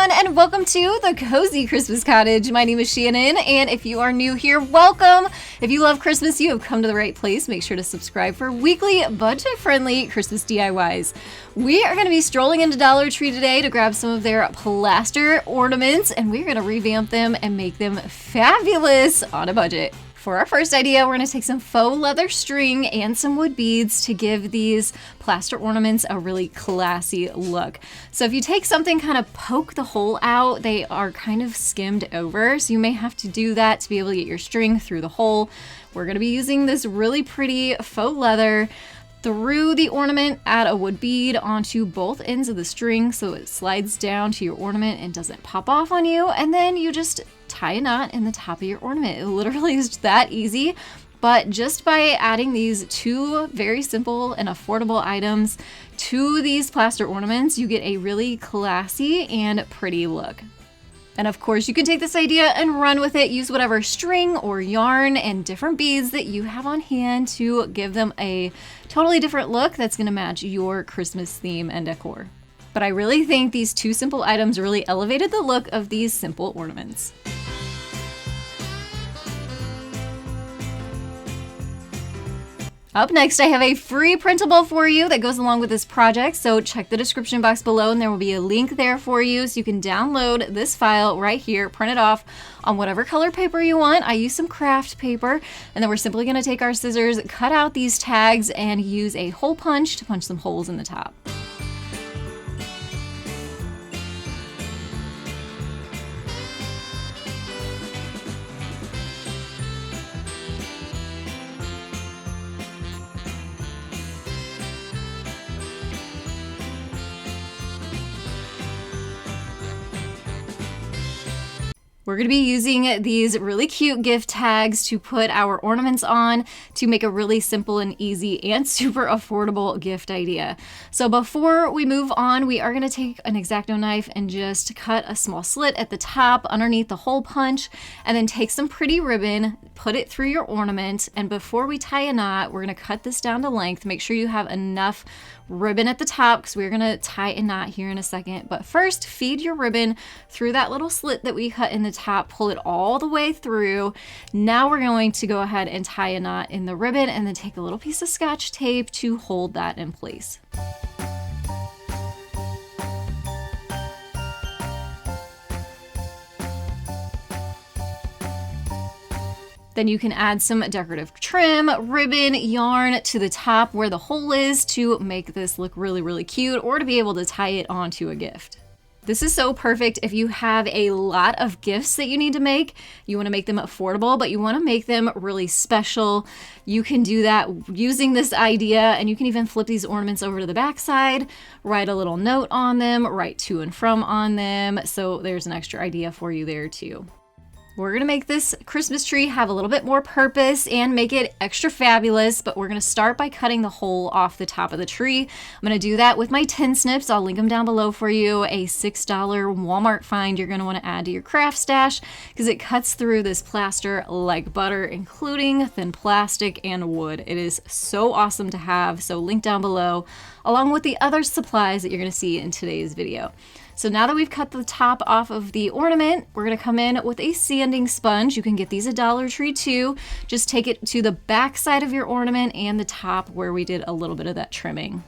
everyone, and welcome to the Cozy Christmas Cottage. My name is Shannon, and if you are new here, welcome. If you love Christmas, you have come to the right place. Make sure to subscribe for weekly, budget-friendly Christmas DIYs. We are going to be strolling into Dollar Tree today to grab some of their plaster ornaments, and we're going to revamp them and make them fabulous on a budget. For our first idea, we're going to take some faux leather string and some wood beads to give these plaster ornaments a really classy look. So if you take something, kind of poke the hole out, they are kind of skimmed over, so you may have to do that to be able to get your string through the hole. We're going to be using this really pretty faux leather. Through the ornament, add a wood bead onto both ends of the string so it slides down to your ornament and doesn't pop off on you, and then you just tie a knot in the top of your ornament. It literally is that easy, but just by adding these two very simple and affordable items to these plaster ornaments, you get a really classy and pretty look. And of course, you can take this idea and run with it. Use whatever string or yarn and different beads that you have on hand to give them a totally different look that's going to match your Christmas theme and decor. But I really think these two simple items really elevated the look of these simple ornaments. Up next, I have a free printable for you that goes along with this project, so check the description box below and there will be a link there for you so you can download this file right here, print it off on whatever color paper you want. I use some craft paper, and then we're simply going to take our scissors, cut out these tags, and use a hole punch to punch some holes in the top. We're going to be using these really cute gift tags to put our ornaments on to make a really simple and easy and super affordable gift idea. So before we move on, we are going to take an X-Acto knife and just cut a small slit at the top underneath the hole punch, and then take some pretty ribbon, put it through your ornament, and before we tie a knot, we're going to cut this down to length. Make sure you have enough ribbon at the top because we're going to tie a knot here in a second. But first, feed your ribbon through that little slit that we cut in the top, pull it all the way through. Now we're going to go ahead and tie a knot in the ribbon and then take a little piece of Scotch tape to hold that in place. Then you can add some decorative trim, ribbon, yarn to the top where the hole is to make this look really, really cute, or to be able to tie it onto a gift. This is so perfect if you have a lot of gifts that you need to make. You want to make them affordable, but you want to make them really special. You can do that using this idea, and you can even flip these ornaments over to the back side, write a little note on them, write to and from on them. So there's an extra idea for you there too. We're going to make this Christmas tree have a little bit more purpose and make it extra fabulous, but we're going to start by cutting the hole off the top of the tree. I'm going to do that with my tin snips. I'll link them down below for you. A $6 Walmart find you're going to want to add to your craft stash because it cuts through this plaster like butter, including thin plastic and wood. It is so awesome to have, so link down below, along with the other supplies that you're going to see in today's video. So now that we've cut the top off of the ornament, we're going to come in with a sanding sponge. You can get these at Dollar Tree too. Just take it to the back side of your ornament and the top where we did a little bit of that trimming.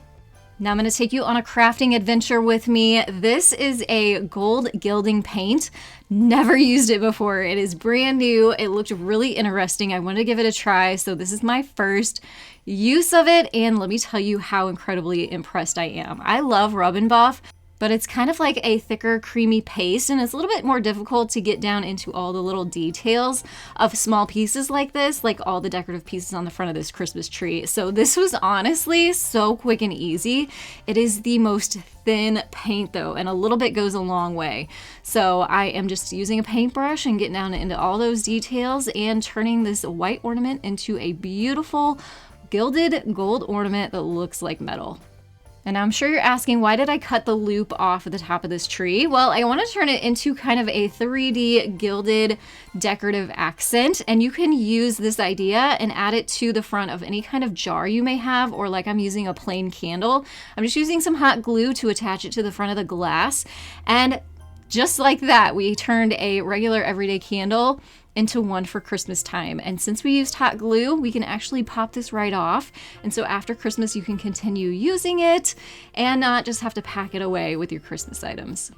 Now I'm going to take you on a crafting adventure with me. This is a gold gilding paint. Never used it before. It is brand new. It looked really interesting. I wanted to give it a try, so this is my first use of it, and let me tell you how incredibly impressed I am. I love Rub and Buff, but it's kind of like a thicker, creamy paste, and it's a little bit more difficult to get down into all the little details of small pieces like this, like all the decorative pieces on the front of this Christmas tree. So this was honestly so quick and easy. It is the most thin paint though, and a little bit goes a long way. So I am just using a paintbrush and getting down into all those details and turning this white ornament into a beautiful gilded gold ornament that looks like metal. And I'm sure you're asking, why did I cut the loop off at the top of this tree? Well, I want to turn it into kind of a 3D gilded decorative accent, and you can use this idea and add it to the front of any kind of jar you may have, or like I'm using a plain candle. I'm just using some hot glue to attach it to the front of the glass, and Just like that, we turned a regular everyday candle into one for Christmas time. And since we used hot glue, we can actually pop this right off. And so after Christmas, you can continue using it and not just have to pack it away with your Christmas items.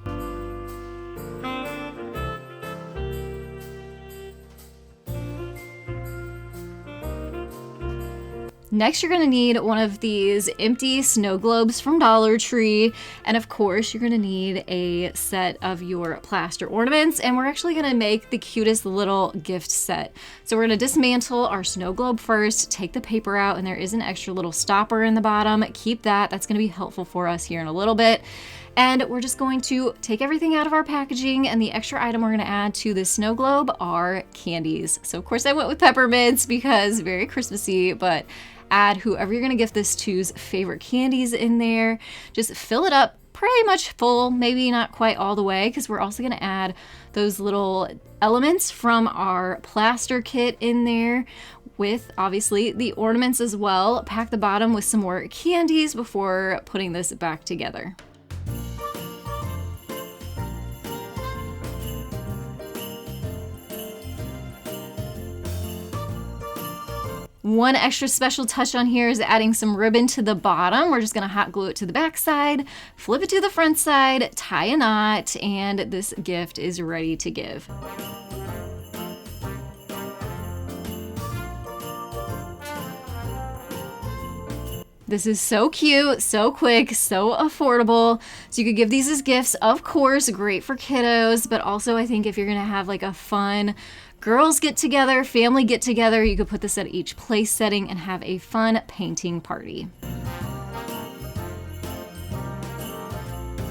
Next, you're gonna need one of these empty snow globes from Dollar Tree. And of course, you're gonna need a set of your plaster ornaments. And we're actually gonna make the cutest little gift set. So we're gonna dismantle our snow globe first, take the paper out, and there is an extra little stopper in the bottom. Keep that, that's gonna be helpful for us here in a little bit. And we're just going to take everything out of our packaging, and the extra item we're gonna add to this snow globe are candies. So of course I went with peppermints because very Christmassy, but add whoever you're gonna gift this to's favorite candies in there. Just fill it up pretty much full, maybe not quite all the way, because we're also gonna add those little elements from our plaster kit in there with obviously the ornaments as well. Pack the bottom with some more candies before putting this back together. One extra special touch on here is adding some ribbon to the bottom. We're just gonna hot glue it to the back side, flip it to the front side, tie a knot, and this gift is ready to give. This is so cute, so quick, so affordable. So you could give these as gifts, of course, great for kiddos, but also I think if you're gonna have like a fun girls get together, family get together, you could put this at each place setting and have a fun painting party.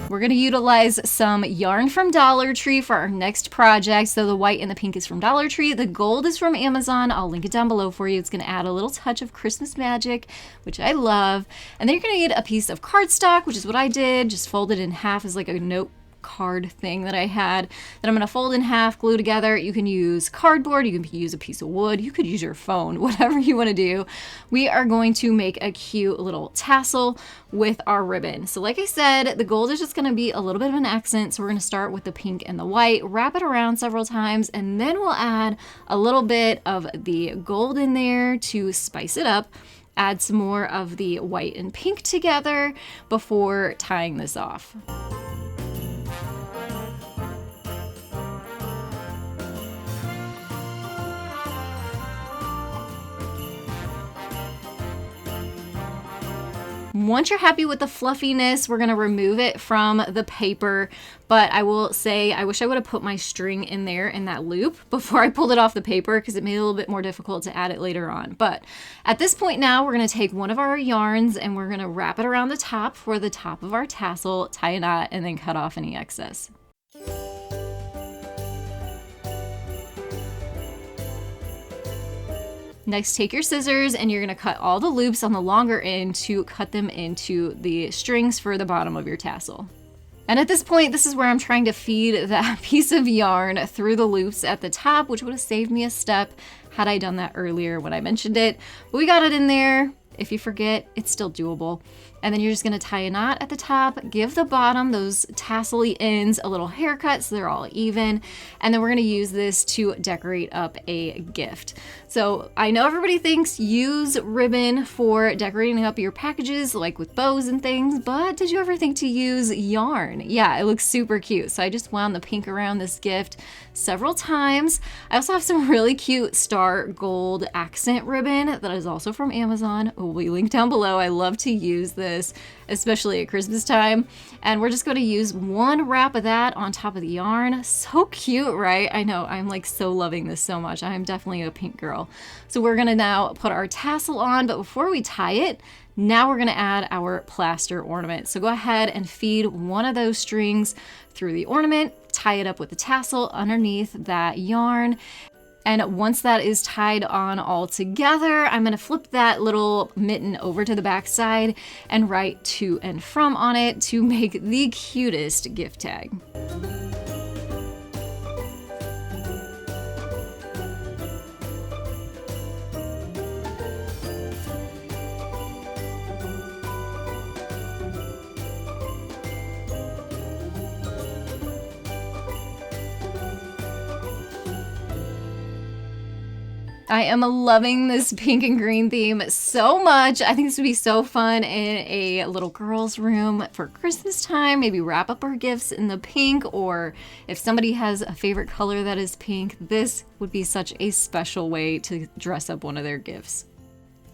We're gonna utilize some yarn from Dollar Tree for our next project. So the white and the pink is from Dollar Tree. The gold is from Amazon. I'll link it down below for you. It's gonna add a little touch of Christmas magic, which I love. And then you're gonna need a piece of cardstock, which is what I did. Just fold it in half as like a note card thing that I had that I'm gonna fold in half, glue together. You can use cardboard, you can use a piece of wood, you could use your phone, whatever you want to do. We are going to make a cute little tassel with our ribbon. So like I said, the gold is just gonna be a little bit of an accent. So we're gonna start with the pink and the white, wrap it around several times, and then we'll add a little bit of the gold in there to spice it up. Add some more of the white and pink together before tying this off. Once you're happy with the fluffiness, we're gonna remove it from the paper, but I will say I wish I would have put my string in there in that loop before I pulled it off the paper because it made it a little bit more difficult to add it later on. But at this point now, we're gonna take one of our yarns and we're gonna wrap it around the top for the top of our tassel, tie a knot, and then cut off any excess. Next, take your scissors and you're gonna cut all the loops on the longer end to cut them into the strings for the bottom of your tassel. And at this point, this is where I'm trying to feed that piece of yarn through the loops at the top, which would have saved me a step had I done that earlier when I mentioned it. But we got it in there. If you forget, it's still doable. And then you're just gonna tie a knot at the top, give the bottom, those tassel-y ends, a little haircut so they're all even. And then we're gonna use this to decorate up a gift. So I know everybody thinks use ribbon for decorating up your packages, like with bows and things, but did you ever think to use yarn? Yeah, it looks super cute. So I just wound the pink around this gift several times. I also have some really cute star gold accent ribbon that is also from Amazon. It will be linked down below. I love to use this, especially at Christmas time. And we're just going to use one wrap of that on top of the yarn. So cute, right? I know, I'm like so loving this so much. I'm definitely a pink girl. So we're going to now put our tassel on, but before we tie it, now we're going to add our plaster ornament. So go ahead and feed one of those strings through the ornament, tie it up with the tassel underneath that yarn. And once that is tied on all together, I'm gonna flip that little mitten over to the back side and write to and from on it to make the cutest gift tag. I am loving this pink and green theme so much. I think this would be so fun in a little girl's room for Christmas time. Maybe wrap up our gifts in the pink, or if somebody has a favorite color that is pink, this would be such a special way to dress up one of their gifts.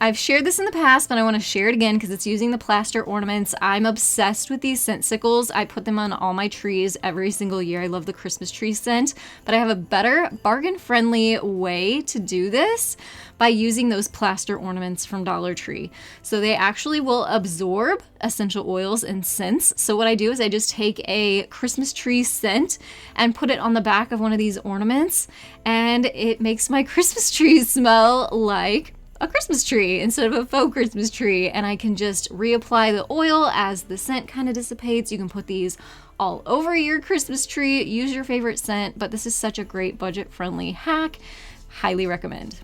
I've shared this in the past, but I want to share it again because it's using the plaster ornaments. I'm obsessed with these scent sickles. I put them on all my trees every single year. I love the Christmas tree scent, but I have a better bargain-friendly way to do this by using those plaster ornaments from Dollar Tree. So they actually will absorb essential oils and scents. So what I do is I just take a Christmas tree scent and put it on the back of one of these ornaments, and it makes my Christmas tree smell like a Christmas tree instead of a faux Christmas tree. And I can just reapply the oil as the scent kind of dissipates. You can put these all over your Christmas tree, use your favorite scent, but this is such a great budget-friendly hack. Highly recommend.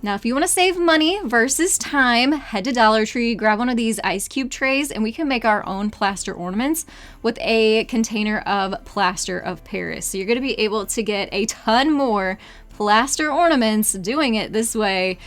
Now, if you want to save money versus time, head to Dollar Tree, grab one of these ice cube trays, and we can make our own plaster ornaments with a container of plaster of Paris. So you're going to be able to get a ton more plaster ornaments doing it this way.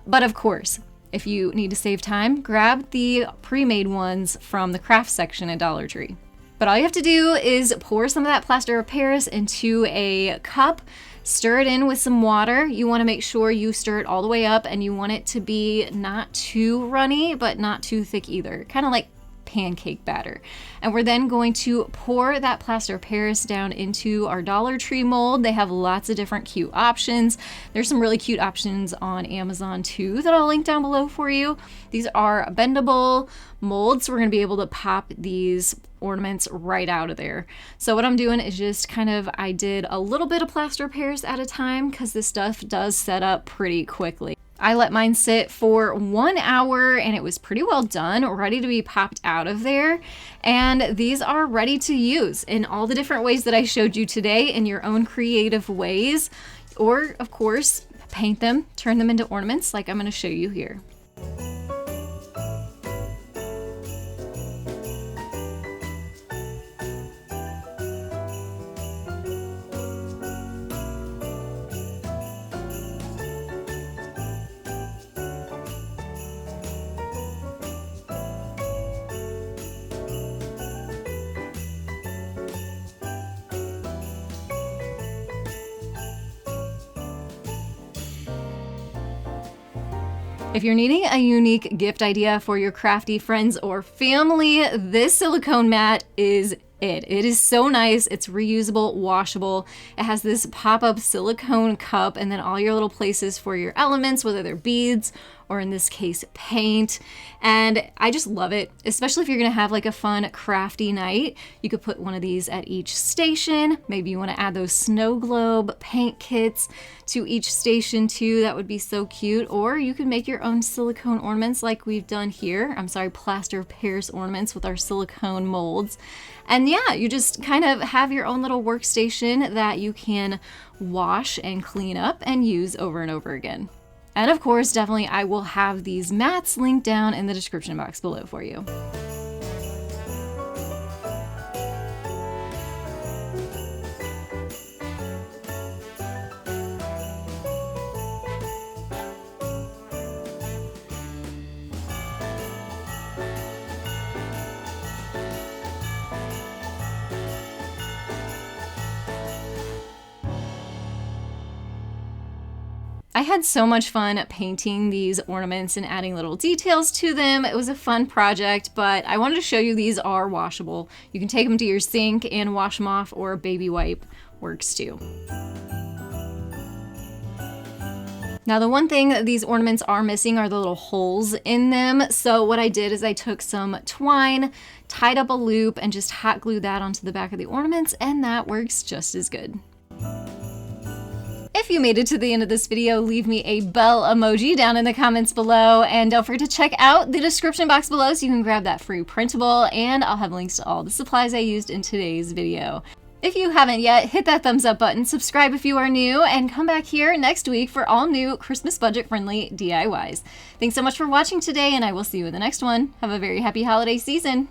But of course, if you need to save time, grab the pre-made ones from the craft section at Dollar Tree. But all you have to do is pour some of that plaster of Paris into a cup, stir it in with some water. You want to make sure you stir it all the way up, and you want it to be not too runny, but not too thick either. Kind of like pancake batter. And we're then going to pour that plaster of Paris down into our Dollar Tree mold. They have lots of different cute options. There's some really cute options on Amazon too that I'll link down below for you. These are bendable molds, so we're going to be able to pop these ornaments right out of there. So what I'm doing is just I did a little bit of plaster of Paris at a time because this stuff does set up pretty quickly. I let mine sit for 1 hour and it was pretty well done, ready to be popped out of there. And these are ready to use in all the different ways that I showed you today, in your own creative ways. Or, of course, paint them, turn them into ornaments like I'm going to show you here. If you're needing a unique gift idea for your crafty friends or family, this silicone mat is it. It is so nice. It's reusable, washable. It has this pop-up silicone cup and then all your little places for your elements, whether they're beads or in this case, paint. And I just love it, especially if you're gonna have like a fun crafty night. You could put one of these at each station. Maybe you wanna add those snow globe paint kits to each station too. That would be so cute. Or you could make your own silicone ornaments like we've done here. Plaster of Paris ornaments with our silicone molds. And yeah, you just kind of have your own little workstation that you can wash and clean up and use over and over again. And of course, definitely I will have these mats linked down in the description box below for you. I had so much fun painting these ornaments and adding little details to them. It was a fun project, but I wanted to show you these are washable. You can take them to your sink and wash them off, or a baby wipe works too. Now, the one thing that these ornaments are missing are the little holes in them. So what I did is I took some twine, tied up a loop, and just hot glued that onto the back of the ornaments, and that works just as good. If you made it to the end of this video, leave me a bell emoji down in the comments below, and don't forget to check out the description box below so you can grab that free printable, and I'll have links to all the supplies I used in today's video. If you haven't yet, hit that thumbs up button, subscribe if you are new, and come back here next week for all new Christmas budget-friendly DIYs. Thanks so much for watching today, and I will see you in the next one. Have a very happy holiday season.